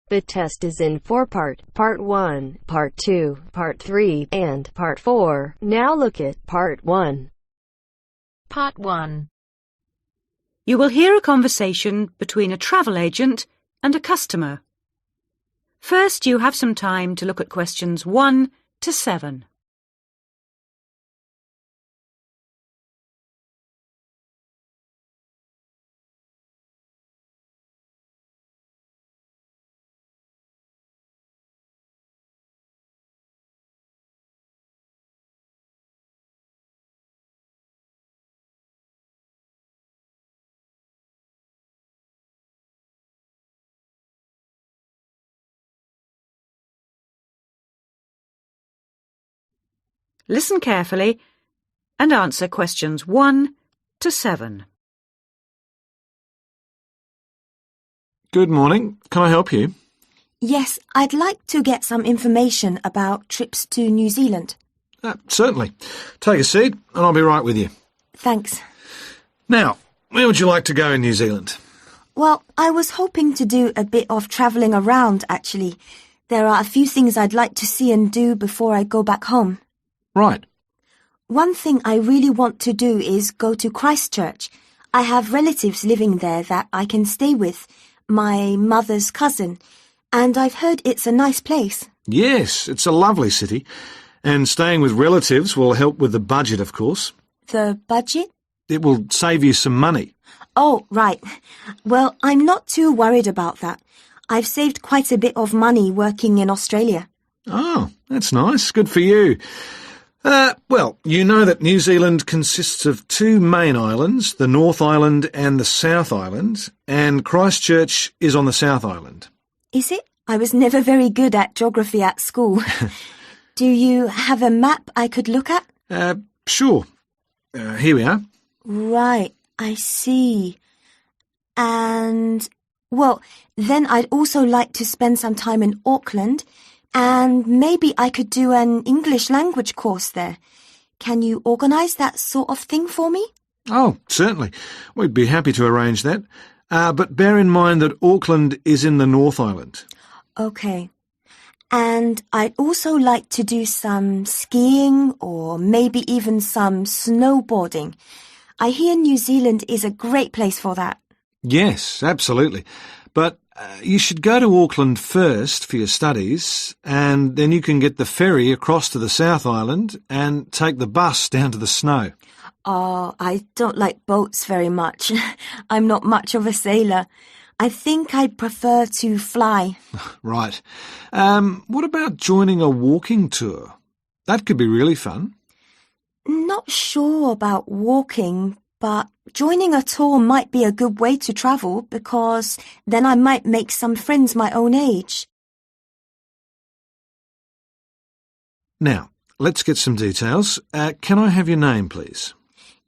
The test is in 4-part, Part 1, Part 2, Part 3, and Part 4. Now look at Part 1. Part 1. You will hear a conversation between a travel agent and a customer. First, you have some time to look at questions 1 to 7. Listen carefully and answer questions 1 to 7. Good morning. Can I help you? Yes, I'd like to get some information about trips to New Zealand. Certainly. Take a seat and I'll be right with you. Thanks. Now, where would you like to go in New Zealand? Well, I was hoping to do a bit of travelling around, actually. There are a few things I'd like to see and do before I go back home. Right. One thing I really want to do is go to Christchurch. I have relatives living there that I can stay with, my mother's cousin, and I've heard it's a nice place. Yes, it's a lovely city. And staying with relatives will help with the budget, of course. The budget? It will save you some money. Oh, right. Well, I'm not too worried about that. I've saved quite a bit of money working in Australia. Oh, that's nice. Good for you. Well, you know that New Zealand consists of 2 main islands, the North Island and the South Island, and Christchurch is on the South Island. Is it? I was never very good at geography at school. Do you have a map I could look at? Sure. Here we are. Right, I see. And, well, then I'd also like to spend some time in Auckland, and maybe I could do an English language course there. Can you organise that sort of thing for me? Oh, certainly. We'd be happy to arrange that. But bear in mind that Auckland is in the North Island. OK. And I'd also like to do some skiing or maybe even some snowboarding. I hear New Zealand is a great place for that. Yes, absolutely. But you should go to Auckland first for your studies, and then you can get the ferry across to the South Island and take the bus down to the snow. Oh, I don't like boats very much. I'm not much of a sailor. I think I'd prefer to fly. Right. What about joining a walking tour? That could be really fun. Not sure about walking, but joining a tour might be a good way to travel because then I might make some friends my own age. Now, let's get some details. Can I have your name, please?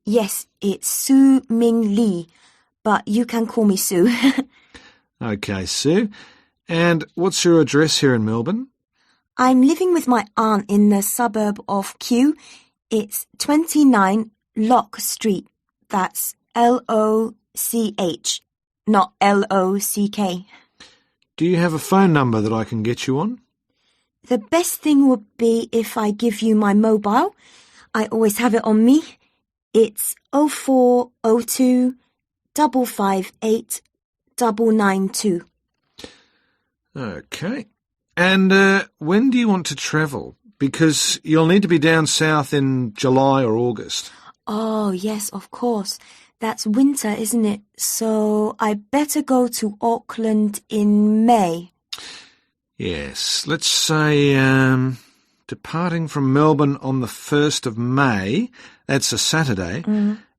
Yes, it's Su Ming Lee, but you can call me Sue. OK, Sue. And what's your address here in Melbourne? I'm living with my aunt in the suburb of Kew. It's 29 Lock Street. That's L-O-C-H, not L-O-C-K. Do you have a phone number that I can get you on? The best thing would be if I give you my mobile. I always have it on me. It's 0402 558 992. OK. And when do you want to travel? Because you'll need to be down south in July or August. Oh, yes, of course. That's winter, isn't it? So I better go to Auckland in May. Yes, let's say departing from Melbourne on the 1st of May, that's a Saturday,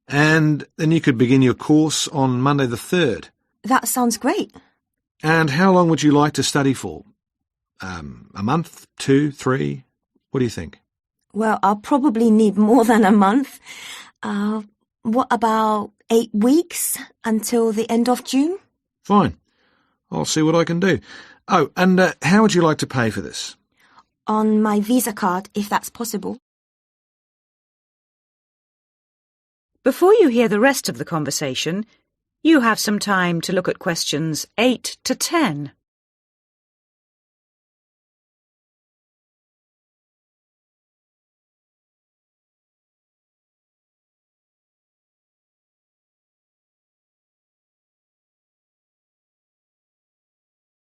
and then you could begin your course on Monday the 3rd. That sounds great. And how long would you like to study for? A month, 2, 3? What do you think? Well, I'll probably need more than a month. What about 8 weeks until the end of June? Fine. I'll see what I can do. Oh, and how would you like to pay for this? On my Visa card, if that's possible. Before you hear the rest of the conversation, You have some time to look at questions 8 to 10.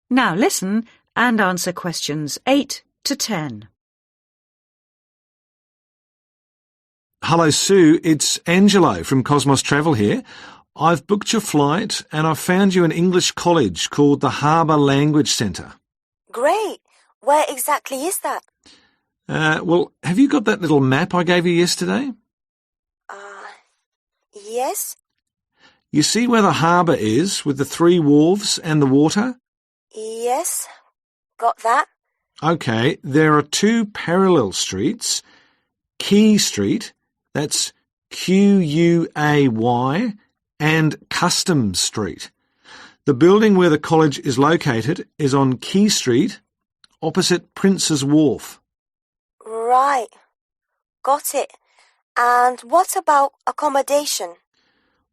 Now listen and answer questions 8 to 10. Hello, Sue. It's Angelo from Cosmos Travel here. I've booked your flight and I've found you an English college called the Harbour Language Centre. Great. Where exactly is that? Well, have you got that little map I gave you yesterday? Yes? You see where the harbour is with the 3 wharves and the water? Yes. Got that? OK, there are 2 parallel streets. Quay Street, that's Quay, and Customs Street. The building where the college is located is on Quay Street, opposite Prince's Wharf. Right. Got it. And what about accommodation?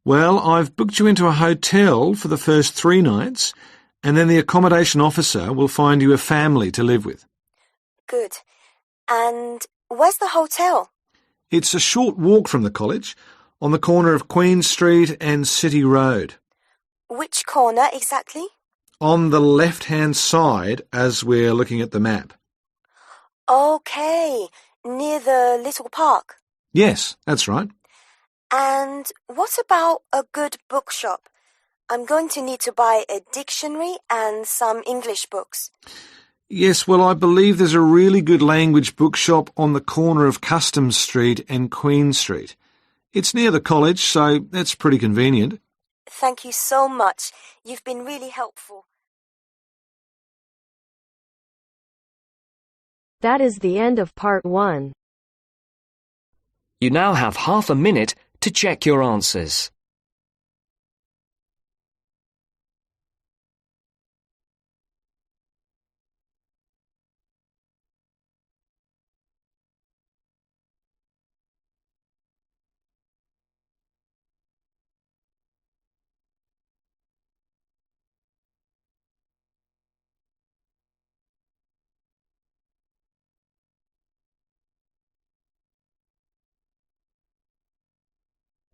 Well, I've booked you into a hotel for the first 3 nights, and then the accommodation officer will find you a family to live with. Good. And where's the hotel? It's a short walk from the college, on the corner of Queen Street and City Road. Which corner exactly? On the left-hand side as we're looking at the map. Okay, near the little park. Yes, that's right. And what about a good bookshop? I'm going to need to buy a dictionary and some English books. Yes, well, I believe there's a really good language bookshop on the corner of Customs Street and Queen Street. It's near the college, so that's pretty convenient. Thank you so much. You've been really helpful. That is the end of part 1. You now have half a minute to check your answers.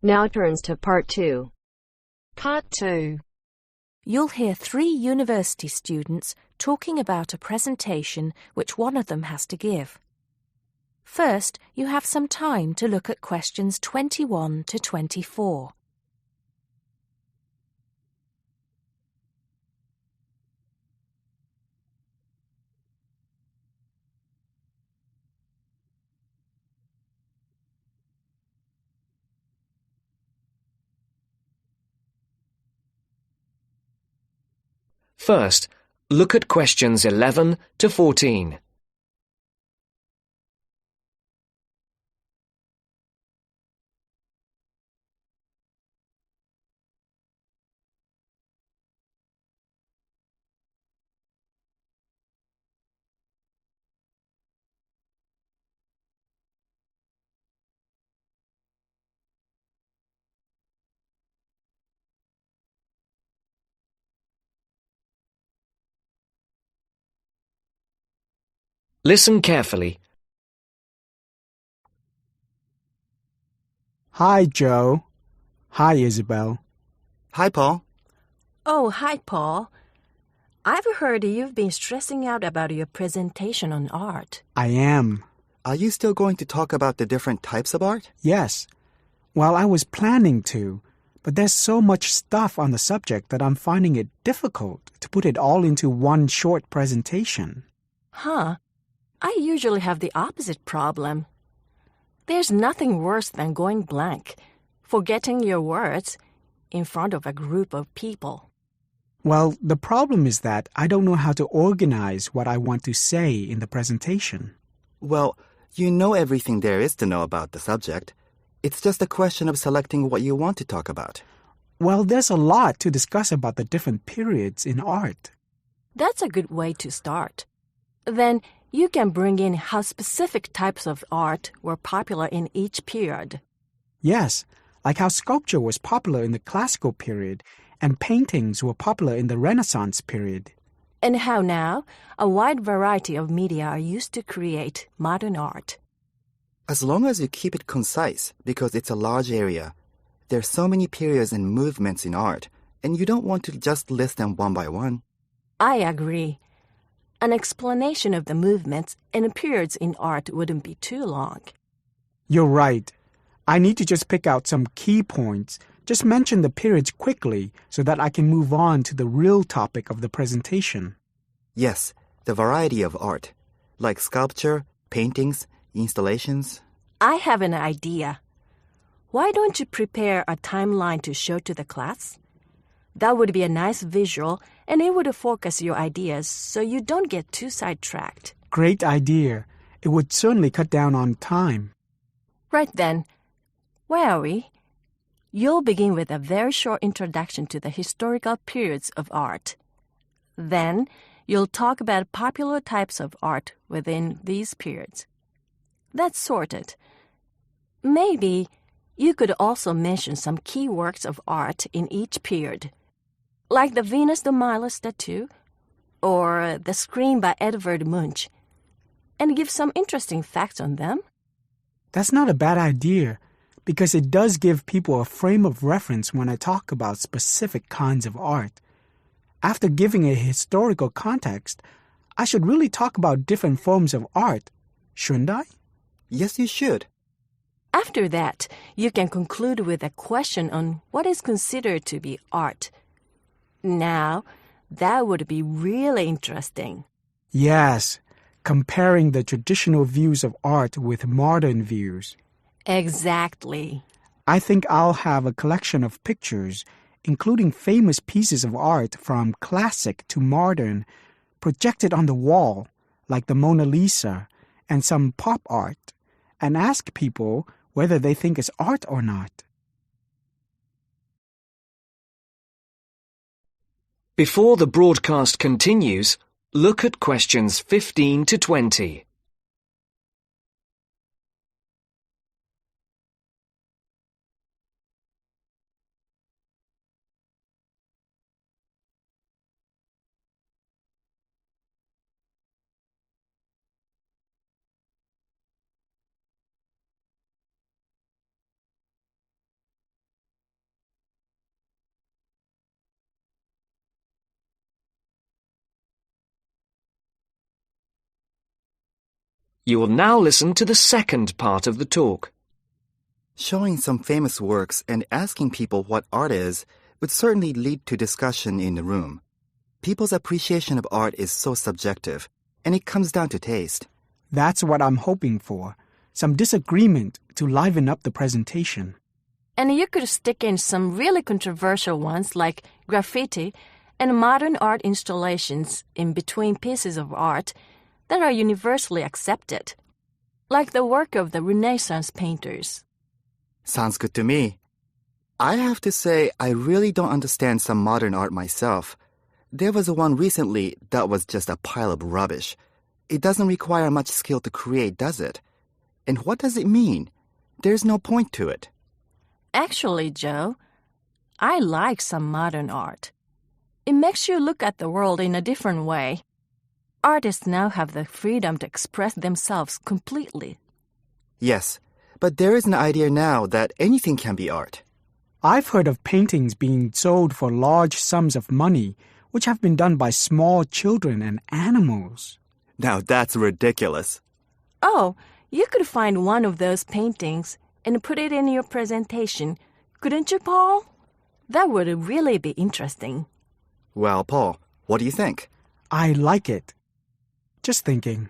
Now turns to part 2. Part 2. You'll hear 3 university students talking about a presentation which one of them has to give. First, you have some time to look at questions 21 to 24. First, look at questions 11 to 14. Listen carefully. Hi, Joe. Hi, Isabel. Hi, Paul. Oh, hi, Paul. I've heard you've been stressing out about your presentation on art. I am. Are you still going to talk about the different types of art? Yes. Well, I was planning to, but there's so much stuff on the subject that I'm finding it difficult to put it all into one short presentation. Huh? I usually have the opposite problem. There's nothing worse than going blank, forgetting your words in front of a group of people. Well, the problem is that I don't know how to organize what I want to say in the presentation. Well, you know everything there is to know about the subject. It's just a question of selecting what you want to talk about. Well, there's a lot to discuss about the different periods in art. That's a good way to start. Then you can bring in how specific types of art were popular in each period. Yes, like how sculpture was popular in the classical period and paintings were popular in the Renaissance period. And how now a wide variety of media are used to create modern art. As long as you keep it concise, because it's a large area. There are so many periods and movements in art, and you don't want to just list them one by one. I agree. An explanation of the movements and periods in art wouldn't be too long. You're right. I need to just pick out some key points. Just mention the periods quickly so that I can move on to the real topic of the presentation. Yes, the variety of art, like sculpture, paintings, installations. I have an idea. Why don't you prepare a timeline to show to the class? That would be a nice visual, and it would focus your ideas so you don't get too sidetracked. Great idea. It would certainly cut down on time. Right then. Where are we? You'll begin with a very short introduction to the historical periods of art. Then, you'll talk about popular types of art within these periods. That's sorted. Maybe you could also mention some key works of art in each period, like the Venus de Milo statue or the Scream by Edvard Munch, and give some interesting facts on them. That's not a bad idea, because it does give people a frame of reference when I talk about specific kinds of art. After giving a historical context, I should really talk about different forms of art, shouldn't I? Yes, you should. After that, you can conclude with a question on what is considered to be art. Now, that would be really interesting. Yes, comparing the traditional views of art with modern views. Exactly. I think I'll have a collection of pictures, including famous pieces of art from classic to modern, projected on the wall, like the Mona Lisa, and some pop art, and ask people whether they think it's art or not. Before the broadcast continues, look at questions 15 to 20. You will now listen to the second part of the talk. Showing some famous works and asking people what art is would certainly lead to discussion in the room. People's appreciation of art is so subjective, and it comes down to taste. That's what I'm hoping for. Some disagreement to liven up the presentation. And you could stick in some really controversial ones like graffiti and modern art installations in between pieces of art that are universally accepted, like the work of the Renaissance painters. Sounds good to me. I have to say, I really don't understand some modern art myself. There was one recently that was just a pile of rubbish. It doesn't require much skill to create, does it? And what does it mean? There's no point to it. Actually, Joe, I like some modern art. It makes you look at the world in a different way. Artists now have the freedom to express themselves completely. Yes, but there is an idea now that anything can be art. I've heard of paintings being sold for large sums of money, which have been done by small children and animals. Now that's ridiculous. Oh, you could find one of those paintings and put it in your presentation, couldn't you, Paul? That would really be interesting. Well, Paul, what do you think? I like it. Just thinking.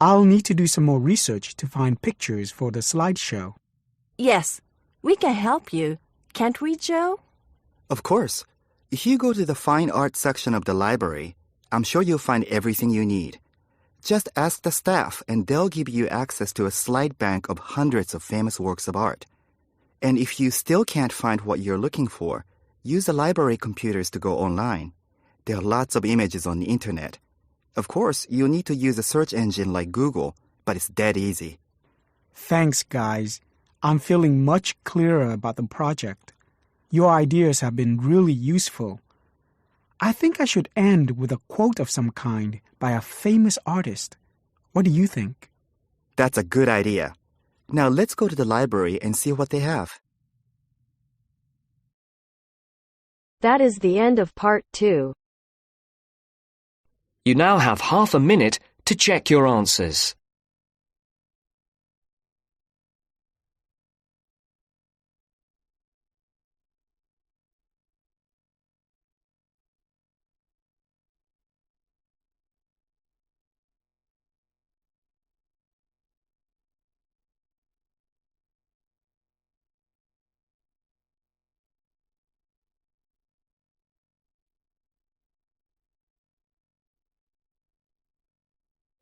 I'll need to do some more research to find pictures for the slideshow. Yes, we can help you, can't we, Joe? Of course. If you go to the fine art section of the library, I'm sure you'll find everything you need. Just ask the staff and they'll give you access to a slide bank of hundreds of famous works of art. And if you still can't find what you're looking for, use the library computers to go online. There are lots of images on the internet. Of course, you'll need to use a search engine like Google, but it's dead easy. Thanks, guys. I'm feeling much clearer about the project. Your ideas have been really useful. I think I should end with a quote of some kind by a famous artist. What do you think? That's a good idea. Now let's go to the library and see what they have. That is the end of part 2. You now have half a minute to check your answers.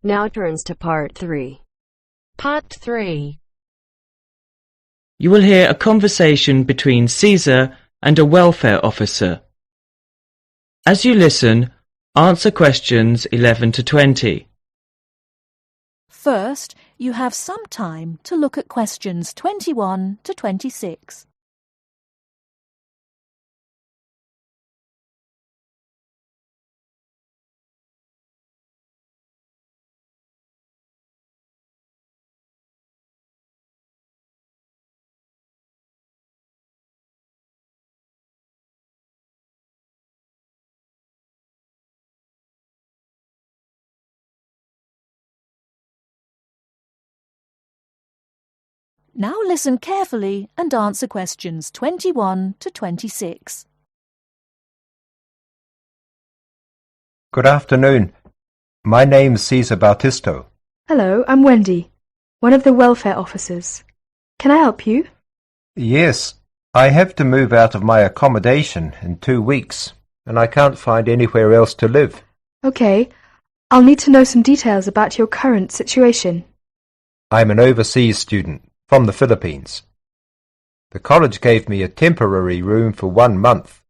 Now turns to part 3. Part 3. You will hear a conversation between Caesar and a welfare officer. As you listen, answer questions 11 to 20. First, you have some time to look at questions 21 to 26. Now listen carefully and answer questions 21 to 26. Good afternoon. My name's Cesar Bautisto. Hello, I'm Wendy, one of the welfare officers. Can I help you? Yes, I have to move out of my accommodation in 2 weeks, and I can't find anywhere else to live. Okay, I'll need to know some details about your current situation. I'm an overseas student from the Philippines. The college gave me a temporary room for 1 month.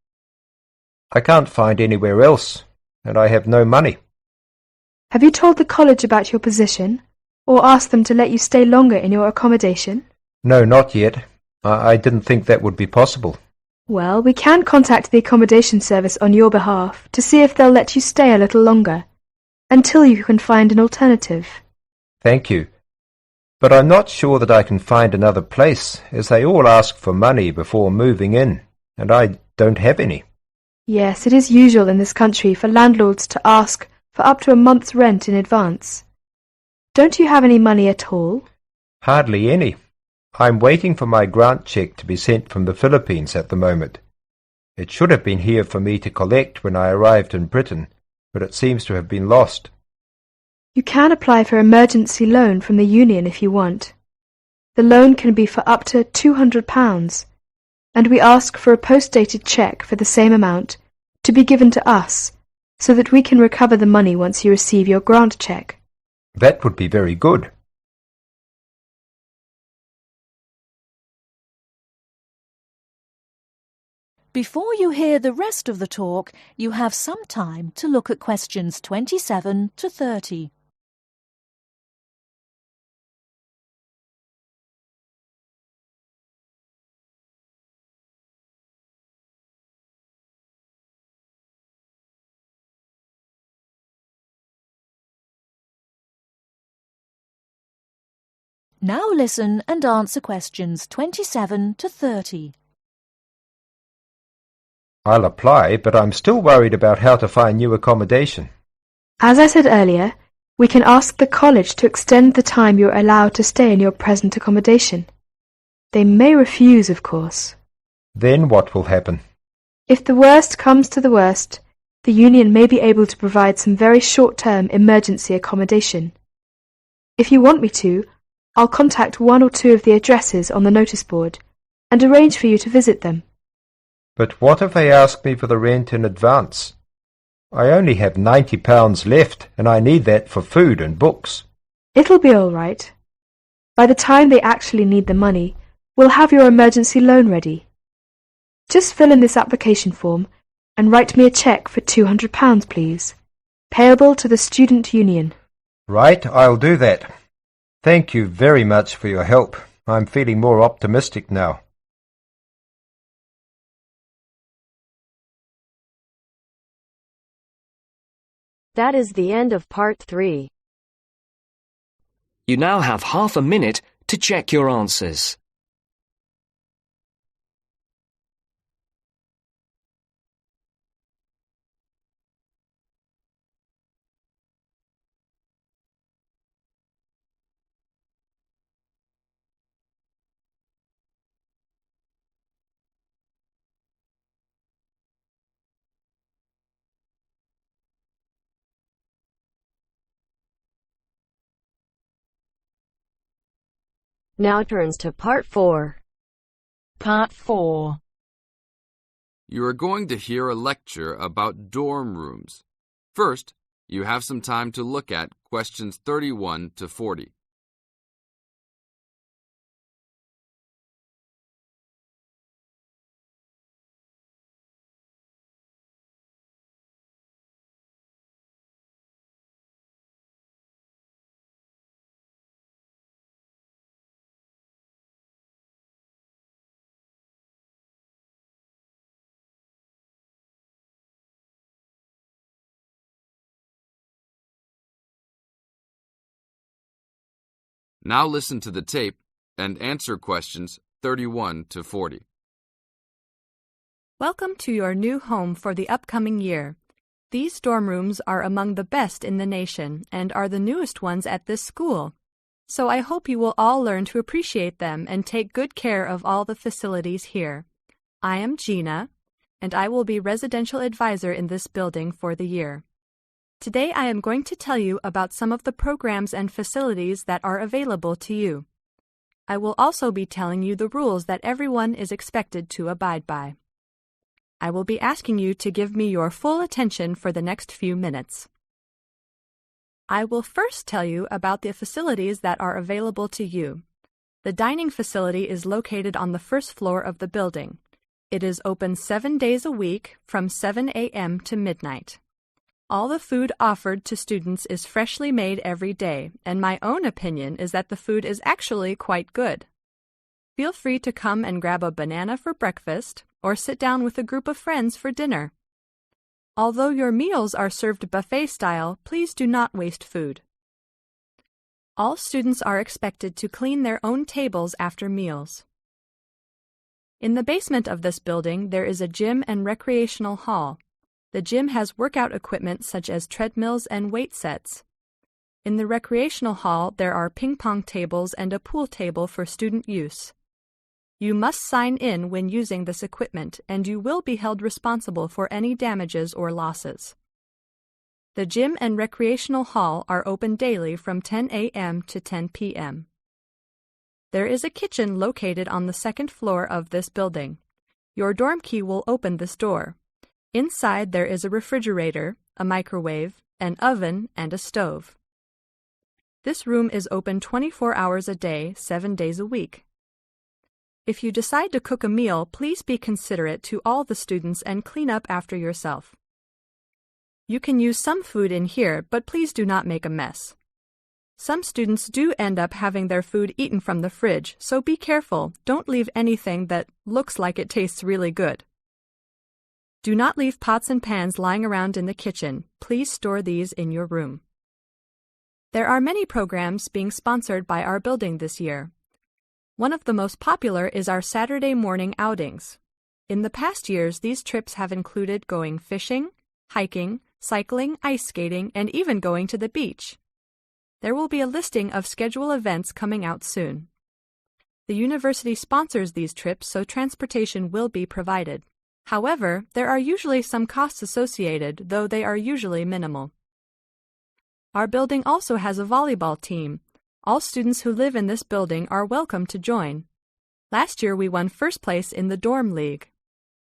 I can't find anywhere else, and I have no money. Have you told the college about your position, or asked them to let you stay longer in your accommodation? No, not yet. I didn't think that would be possible. Well, we can contact the accommodation service on your behalf to see if they'll let you stay a little longer, until you can find an alternative. Thank you. But I'm not sure that I can find another place, as they all ask for money before moving in, and I don't have any. Yes, it is usual in this country for landlords to ask for up to a month's rent in advance. Don't you have any money at all? Hardly any. I'm waiting for my grant cheque to be sent from the Philippines at the moment. It should have been here for me to collect when I arrived in Britain, but it seems to have been lost. You can apply for emergency loan from the union if you want. The loan can be for up to £200, and we ask for a post-dated cheque for the same amount to be given to us, so that we can recover the money once you receive your grant cheque. That would be very good. Before you hear the rest of the talk, you have some time to look at questions 27 to 30. Now listen and answer questions 27 to 30. I'll apply, but I'm still worried about how to find new accommodation. As I said earlier, we can ask the college to extend the time you're allowed to stay in your present accommodation. They may refuse, of course. Then what will happen? If the worst comes to the worst, the union may be able to provide some very short-term emergency accommodation. If you want me to, I'll contact 1 or 2 of the addresses on the notice board and arrange for you to visit them. But what if they ask me for the rent in advance? I only have £90 left, and I need that for food and books. It'll be all right. By the time they actually need the money, we'll have your emergency loan ready. Just fill in this application form and write me a cheque for £200, please, payable to the student union. Right, I'll do that. Thank you very much for your help. I'm feeling more optimistic now. That is the end of part 3. You now have half a minute to check your answers. Now turns to part 4. Part 4. You are going to hear a lecture about dorm rooms. First, you have some time to look at questions 31 to 40. Now listen to the tape and answer questions 31 to 40. Welcome to your new home for the upcoming year. These dorm rooms are among the best in the nation and are the newest ones at this school. So I hope you will all learn to appreciate them and take good care of all the facilities here. I am Gina, and I will be residential advisor in this building for the year. Today I am going to tell you about some of the programs and facilities that are available to you. I will also be telling you the rules that everyone is expected to abide by. I will be asking you to give me your full attention for the next few minutes. I will first tell you about the facilities that are available to you. The dining facility is located on the first floor of the building. It is open 7 days a week from 7 a.m. to midnight. All the food offered to students is freshly made every day, and my own opinion is that the food is actually quite good. Feel free to come and grab a banana for breakfast or sit down with a group of friends for dinner. Although your meals are served buffet style, please do not waste food. All students are expected to clean their own tables after meals. In the basement of this building, there is a gym and recreational hall. The gym has workout equipment such as treadmills and weight sets. In the recreational hall, there are ping pong tables and a pool table for student use. You must sign in when using this equipment, and you will be held responsible for any damages or losses. The gym and recreational hall are open daily from 10 a.m. to 10 p.m. There is a kitchen located on the second floor of this building. Your dorm key will open this door. Inside there is a refrigerator, a microwave, an oven, and a stove. This room is open 24 hours a day, 7 days a week. If you decide to cook a meal, please be considerate to all the students and clean up after yourself. You can use some food in here, but please do not make a mess. Some students do end up having their food eaten from the fridge, so be careful. Don't leave anything that looks like it tastes really good. Do not leave pots and pans lying around in the kitchen. Please store these in your room. There are many programs being sponsored by our building this year. One of the most popular is our Saturday morning outings. In the past years, these trips have included going fishing, hiking, cycling, ice skating, and even going to the beach. There will be a listing of scheduled events coming out soon. The university sponsors these trips, so transportation will be provided. However, there are usually some costs associated, though they are usually minimal. Our building also has a volleyball team. All students who live in this building are welcome to join. Last year we won first place in the dorm league.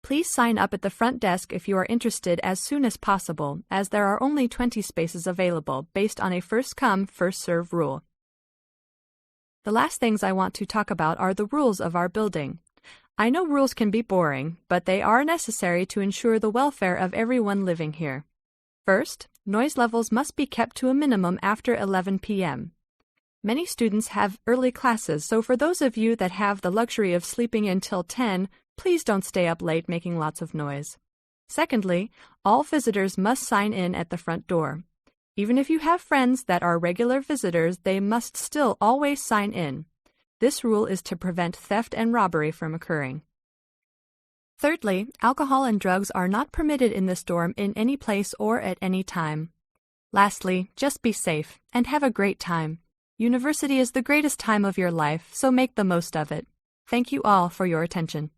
Please sign up at the front desk if you are interested as soon as possible, as there are only 20 spaces available based on a first-come, first-served rule. The last things I want to talk about are the rules of our building. I know rules can be boring, but they are necessary to ensure the welfare of everyone living here. First, noise levels must be kept to a minimum after 11 p.m. Many students have early classes, so for those of you that have the luxury of sleeping until 10, please don't stay up late making lots of noise. Secondly, all visitors must sign in at the front door. Even if you have friends that are regular visitors, they must still always sign in. This rule is to prevent theft and robbery from occurring. Thirdly, alcohol and drugs are not permitted in this dorm in any place or at any time. Lastly, just be safe and have a great time. University is the greatest time of your life, so make the most of it. Thank you all for your attention.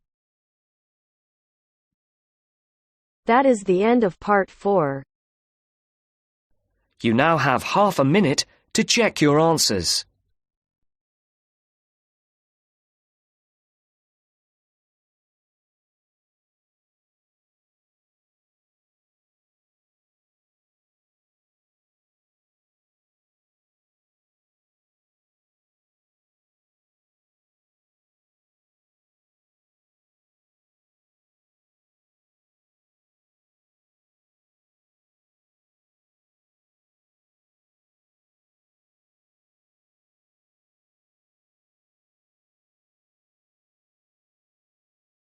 That is the end of part 4. You now have half a minute to check your answers.